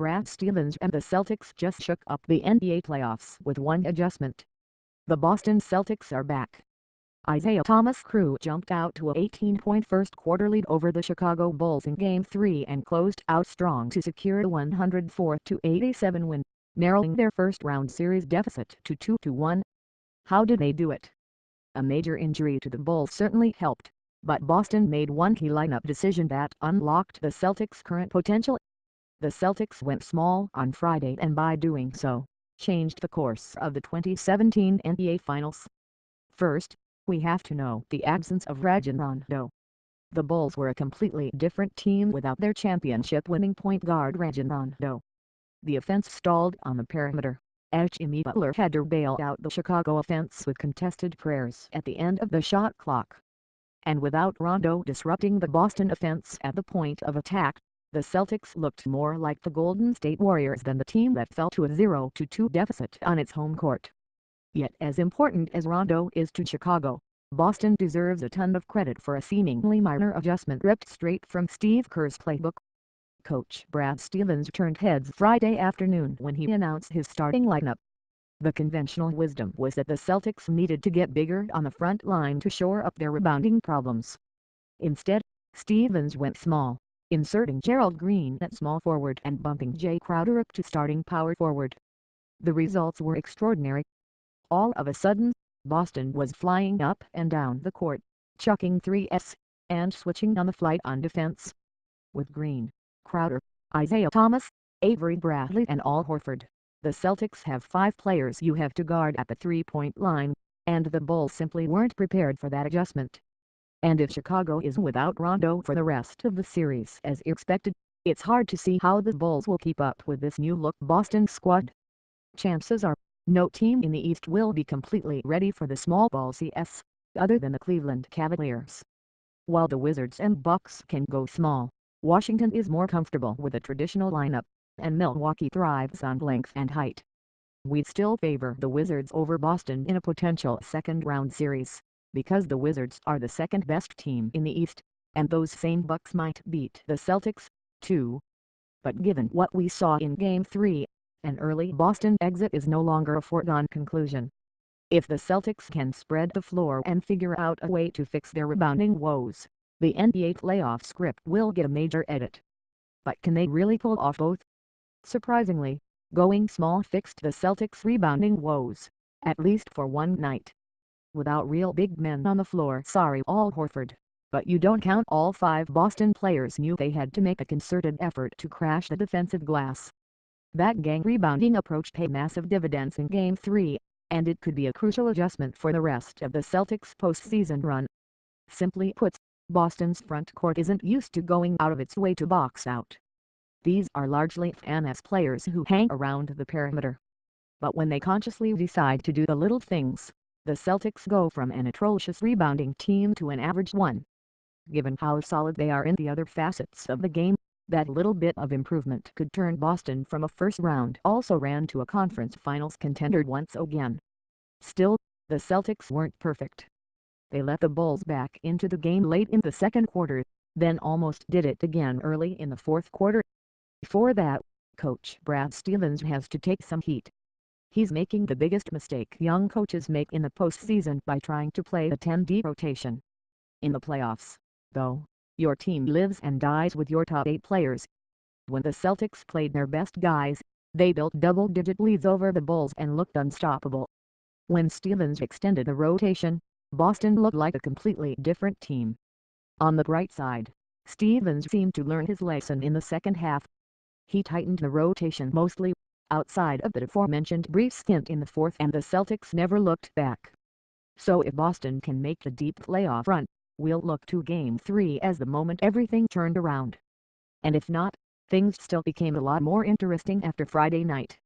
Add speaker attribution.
Speaker 1: Brad Stevens and the Celtics just shook up the NBA playoffs with one adjustment. The Boston Celtics are back. Isaiah Thomas' crew jumped out to a 18-point first-quarter lead over the Chicago Bulls in Game 3 and closed out strong to secure a 104-87 win, narrowing their first-round series deficit to 2-1. How did they do it? A major injury to the Bulls certainly helped, but Boston made one key lineup decision that unlocked the Celtics' current potential. The Celtics went small on Friday and by doing so, changed the course of the 2017 NBA Finals. First, we have to know the absence of Rondo. The Bulls were a completely different team without their championship-winning point guard Rondo. The offense stalled on the perimeter, as Jimmy Butler had to bail out the Chicago offense with contested prayers at the end of the shot clock. And without Rondo disrupting the Boston offense at the point of attack, the Celtics looked more like the Golden State Warriors than the team that fell to a 0-2 deficit on its home court. Yet as important as Rondo is to Chicago, Boston deserves a ton of credit for a seemingly minor adjustment ripped straight from Steve Kerr's playbook. Coach Brad Stevens turned heads Friday afternoon when he announced his starting lineup. The conventional wisdom was that the Celtics needed to get bigger on the front line to shore up their rebounding problems. Instead, Stevens went small, inserting Gerald Green at small forward and bumping Jay Crowder up to starting power forward. The results were extraordinary. All of a sudden, Boston was flying up and down the court, chucking threes, and switching on the flight on defense. With Green, Crowder, Isaiah Thomas, Avery Bradley and Al Horford, the Celtics have 5 players you have to guard at the three-point line, and the Bulls simply weren't prepared for that adjustment. And if Chicago is without Rondo for the rest of the series as expected, it's hard to see how the Bulls will keep up with this new-look Boston squad. Chances are, no team in the East will be completely ready for the small ball CS, other than the Cleveland Cavaliers. While the Wizards and Bucks can go small, Washington is more comfortable with a traditional lineup, and Milwaukee thrives on length and height. We'd still favor the Wizards over Boston in a potential second-round series, because the Wizards are the second-best team in the East, and those same Bucks might beat the Celtics, too. But given what we saw in Game 3, an early Boston exit is no longer a foregone conclusion. If the Celtics can spread the floor and figure out a way to fix their rebounding woes, the NBA playoff script will get a major edit. But can they really pull off both? Surprisingly, going small fixed the Celtics' rebounding woes, at least for one night. Without real big men on the floor, sorry Al Horford, but you don't count all 5 Boston players knew they had to make a concerted effort to crash the defensive glass. That gang rebounding approach paid massive dividends in Game 3, and it could be a crucial adjustment for the rest of the Celtics' postseason run. Simply put, Boston's front court isn't used to going out of its way to box out. These are largely finesse players who hang around the perimeter. But when they consciously decide to do the little things, the Celtics go from an atrocious rebounding team to an average one. Given how solid they are in the other facets of the game, that little bit of improvement could turn Boston from a first-round also-ran to a conference finals contender once again. Still, the Celtics weren't perfect. They let the Bulls back into the game late in the second quarter, then almost did it again early in the fourth quarter. Before that, Coach Brad Stevens has to take some heat. He's making the biggest mistake young coaches make in the postseason by trying to play the 10-deep rotation. In the playoffs, though, your team lives and dies with your top 8 players. When the Celtics played their best guys, they built double-digit leads over the Bulls and looked unstoppable. When Stevens extended the rotation, Boston looked like a completely different team. On the bright side, Stevens seemed to learn his lesson in the second half. He tightened the rotation mostly, outside of the aforementioned brief stint in the fourth, and the Celtics never looked back. So if Boston can make the deep playoff run, we'll look to Game 3 as the moment everything turned around. And if not, things still became a lot more interesting after Friday night.